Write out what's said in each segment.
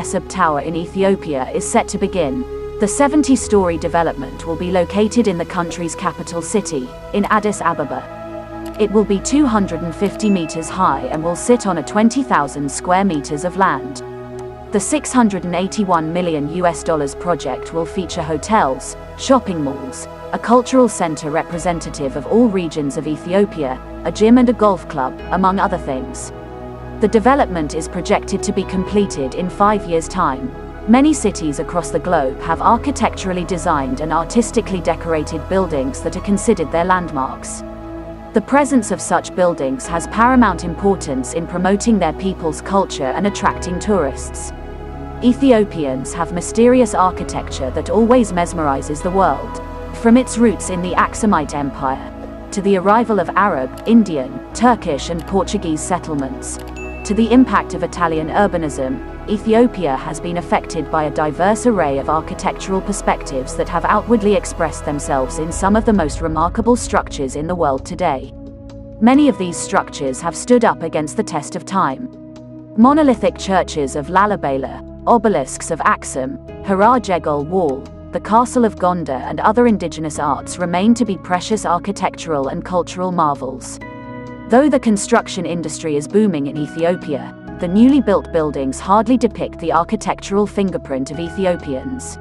Mesobe Tower in Ethiopia is set to begin. The 70-story development will be located in the country's capital city, in Addis Ababa. It will be 250 meters high and will sit on a 20,000 square meters of land. The $681 million project will feature hotels, shopping malls, a cultural center representative of all regions of Ethiopia, a gym and a golf club, among other things. The development is projected to be completed in 5 years' time. Many cities across the globe have architecturally designed and artistically decorated buildings that are considered their landmarks. The presence of such buildings has paramount importance in promoting their people's culture and attracting tourists. Ethiopians have mysterious architecture that always mesmerizes the world. From its roots in the Aksumite Empire, to the arrival of Arab, Indian, Turkish and Portuguese settlements, to the impact of Italian urbanism, Ethiopia has been affected by a diverse array of architectural perspectives that have outwardly expressed themselves in some of the most remarkable structures in the world today. Many of these structures have stood up against the test of time. Monolithic churches of Lalibela, obelisks of Aksum, Hara Jegol Wall, the Castle of Gondar and other indigenous arts remain to be precious architectural and cultural marvels. Though the construction industry is booming in Ethiopia, the newly built buildings hardly depict the architectural fingerprint of Ethiopians.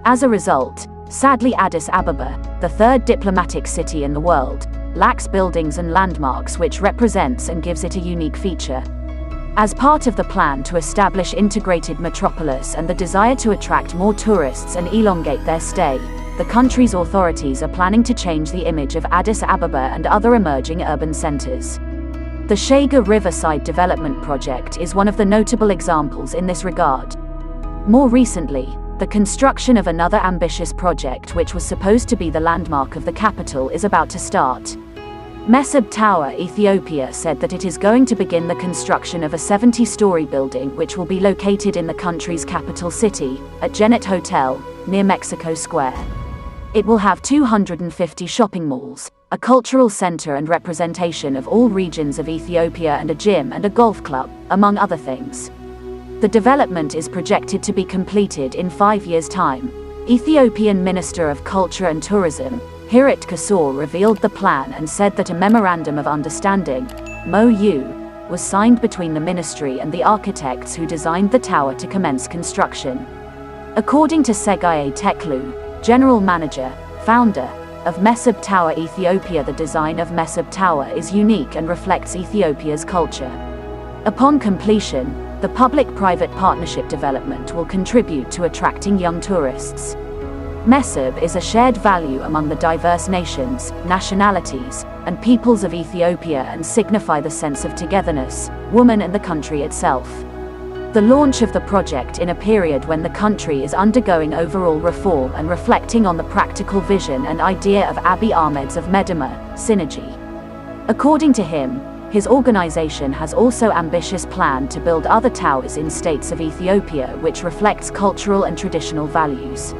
As a result, sadly Addis Ababa, the third diplomatic city in the world, lacks buildings and landmarks which represents and gives it a unique feature. As part of the plan to establish integrated metropolis and the desire to attract more tourists and elongate their stay, the country's authorities are planning to change the image of Addis Ababa and other emerging urban centers. The Shega Riverside Development Project is one of the notable examples in this regard. More recently, the construction of another ambitious project which was supposed to be the landmark of the capital is about to start. Mesobe Tower Ethiopia said that it is going to begin the construction of a 70-story building which will be located in the country's capital city, at Genet Hotel, near Mexico Square. It will have 250 shopping malls, a cultural center and representation of all regions of Ethiopia and a gym and a golf club, among other things. The development is projected to be completed in 5 years' time. Ethiopian Minister of Culture and Tourism, Hirit Kasor, revealed the plan and said that a Memorandum of Understanding, MOU, was signed between the ministry and the architects who designed the tower to commence construction. According to Segaye Teklu, General Manager, Founder, of Mesobe Tower Ethiopia, the design of Mesobe Tower is unique and reflects Ethiopia's culture. Upon completion, the public-private partnership development will contribute to attracting young tourists. Mesobe is a shared value among the diverse nations, nationalities, and peoples of Ethiopia and signify the sense of togetherness, woman and the country itself. The launch of the project in a period when the country is undergoing overall reform and reflecting on the practical vision and idea of Abiy Ahmed's of MEDIA, synergy. According to him, his organization has also ambitious plan to build other towers in states of Ethiopia which reflects cultural and traditional values.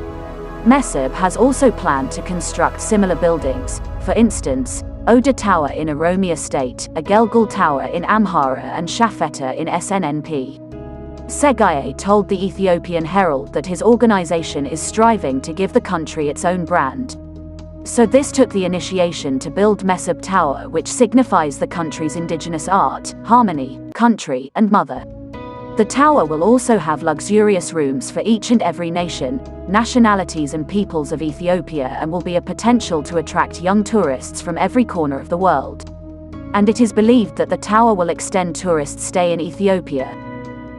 Mesobe has also planned to construct similar buildings, for instance, Oda Tower in Oromia State, Agelgul Tower in Amhara and Shafeta in SNNP. Segaye told the Ethiopian Herald that his organization is striving to give the country its own brand. So this took the initiation to build Mesobe Tower, which signifies the country's indigenous art, harmony, country, and mother. The tower will also have luxurious rooms for each and every nation, nationalities and peoples of Ethiopia and will be a potential to attract young tourists from every corner of the world. And it is believed that the tower will extend tourist stay in Ethiopia.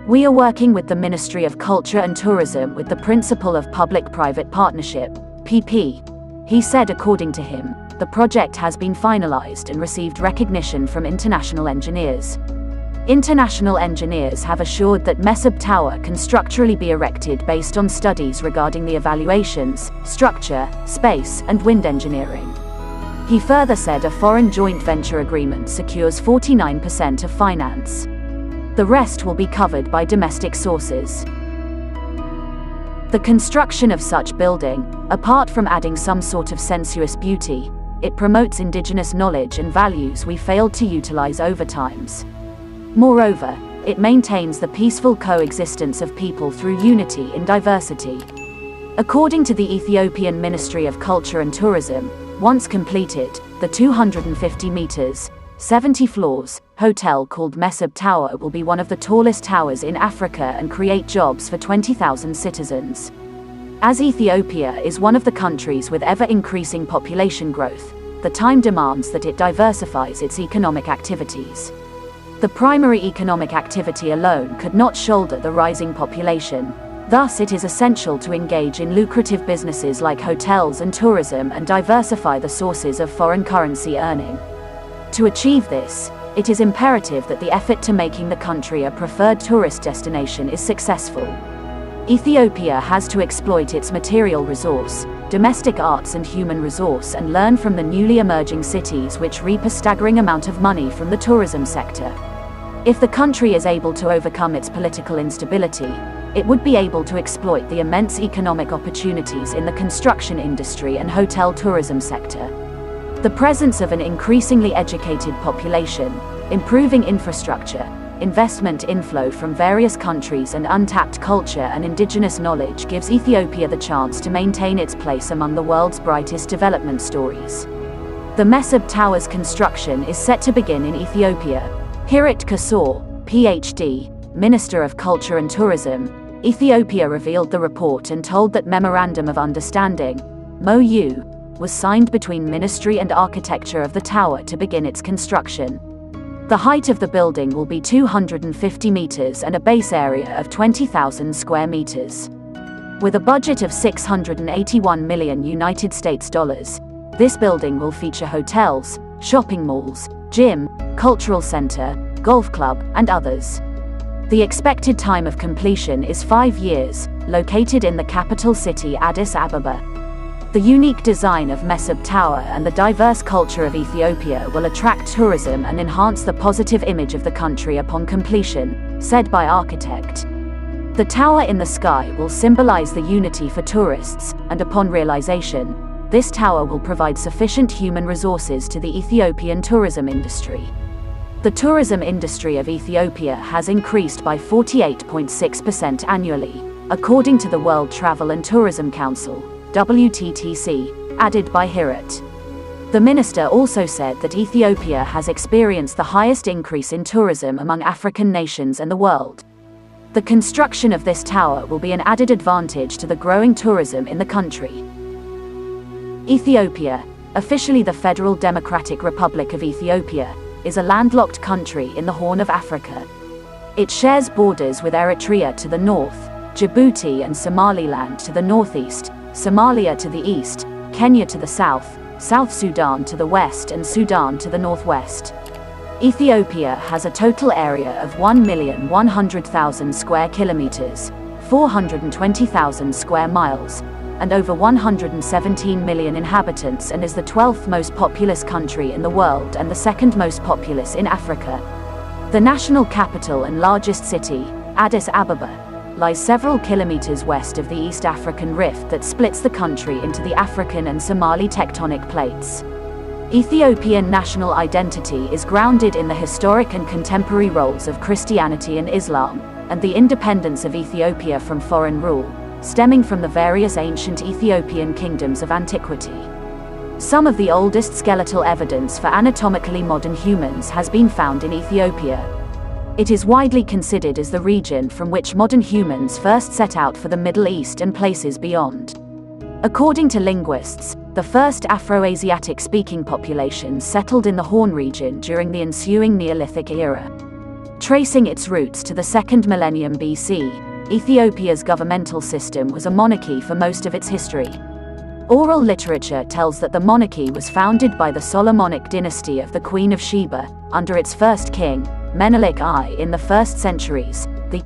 We are working with the Ministry of Culture and Tourism with the principle of public-private partnership, PP. He said according to him, the project has been finalized and received recognition from international engineers. International engineers have assured that Mesobe Tower can structurally be erected based on studies regarding the evaluations, structure, space, and wind engineering. He further said a foreign joint venture agreement secures 49% of finance. The rest will be covered by domestic sources. The construction of such building, apart from adding some sort of sensuous beauty, it promotes indigenous knowledge and values we failed to utilize over times. Moreover, it maintains the peaceful coexistence of people through unity in diversity. According to the Ethiopian Ministry of Culture and Tourism, once completed, the 250 meters, 70 floors, hotel called Mesobe Tower will be one of the tallest towers in Africa and create jobs for 20,000 citizens. As Ethiopia is one of the countries with ever-increasing population growth, the time demands that it diversifies its economic activities. The primary economic activity alone could not shoulder the rising population. Thus, it is essential to engage in lucrative businesses like hotels and tourism and diversify the sources of foreign currency earning. To achieve this, it is imperative that the effort to making the country a preferred tourist destination is successful. Ethiopia has to exploit its material resource, domestic arts and human resource, and learn from the newly emerging cities which reap a staggering amount of money from the tourism sector. If the country is able to overcome its political instability, it would be able to exploit the immense economic opportunities in the construction industry and hotel tourism sector. The presence of an increasingly educated population, improving infrastructure, investment inflow from various countries and untapped culture and indigenous knowledge gives Ethiopia the chance to maintain its place among the world's brightest development stories. The Mesobe Tower's construction is set to begin in Ethiopia. Hirit Kasor, PhD, Minister of Culture and Tourism, Ethiopia revealed the report and told that Memorandum of Understanding, MOU, was signed between Ministry and Architecture of the tower to begin its construction. The height of the building will be 250 meters and a base area of 20,000 square meters. With a budget of $681 million United States dollars, this building will feature hotels, shopping malls, gym, cultural center, golf club, and others. The expected time of completion is 5 years, located in the capital city Addis Ababa. The unique design of Mesobe Tower and the diverse culture of Ethiopia will attract tourism and enhance the positive image of the country upon completion, said by architect. The tower in the sky will symbolize the unity for tourists, and upon realization, this tower will provide sufficient human resources to the Ethiopian tourism industry. The tourism industry of Ethiopia has increased by 48.6% annually, according to the World Travel and Tourism Council, WTTC, added by Hirit. The minister also said that Ethiopia has experienced the highest increase in tourism among African nations and the world. The construction of this tower will be an added advantage to the growing tourism in the country. Ethiopia, officially the Federal Democratic Republic of Ethiopia, is a landlocked country in the Horn of Africa. It shares borders with Eritrea to the north, Djibouti and Somaliland to the northeast, Somalia to the east, Kenya to the south, South Sudan to the west, and Sudan to the northwest. Ethiopia has a total area of 1,100,000 square kilometers, 420,000 square miles, and over 117 million inhabitants, and is the 12th most populous country in the world and the second most populous in Africa. The national capital and largest city, Addis Ababa, lies several kilometers west of the East African rift that splits the country into the African and Somali tectonic plates. Ethiopian national identity is grounded in the historic and contemporary roles of Christianity and Islam, and the independence of Ethiopia from foreign rule, stemming from the various ancient Ethiopian kingdoms of antiquity. Some of the oldest skeletal evidence for anatomically modern humans has been found in Ethiopia. It is widely considered as the region from which modern humans first set out for the Middle East and places beyond. According to linguists, the first Afro-Asiatic-speaking populations settled in the Horn region during the ensuing Neolithic era. Tracing its roots to the 2nd millennium BC, Ethiopia's governmental system was a monarchy for most of its history. Oral literature tells that the monarchy was founded by the Solomonic dynasty of the Queen of Sheba, under its first king, Menelik I, in the 1st centuries,